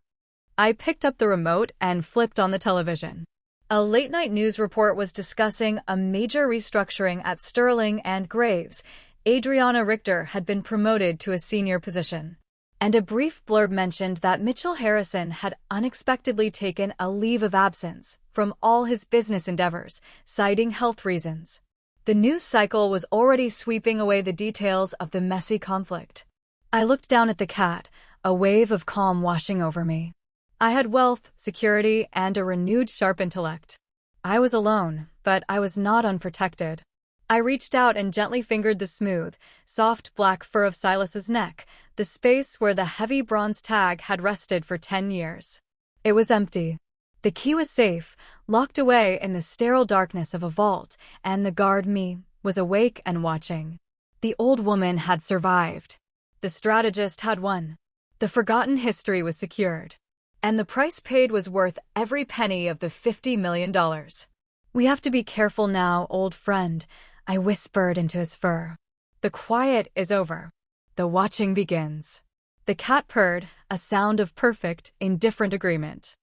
I picked up the remote and flipped on the television. A late-night news report was discussing a major restructuring at Sterling and Graves. Adriana Richter had been promoted to a senior position. And a brief blurb mentioned that Mitchell Harrison had unexpectedly taken a leave of absence from all his business endeavors, citing health reasons. The news cycle was already sweeping away the details of the messy conflict. I looked down at the cat, a wave of calm washing over me. I had wealth, security, and a renewed sharp intellect. I was alone, but I was not unprotected. I reached out and gently fingered the smooth, soft black fur of Silas's neck, the space where the heavy bronze tag had rested for 10 years. It was empty. The key was safe, locked away in the sterile darkness of a vault, and the guard, me, was awake and watching. The old woman had survived. The strategist had won. The forgotten history was secured. And the price paid was worth every penny of the $50 million. "We have to be careful now, old friend," I whispered into his fur. "The quiet is over. The watching begins." The cat purred, a sound of perfect, indifferent agreement.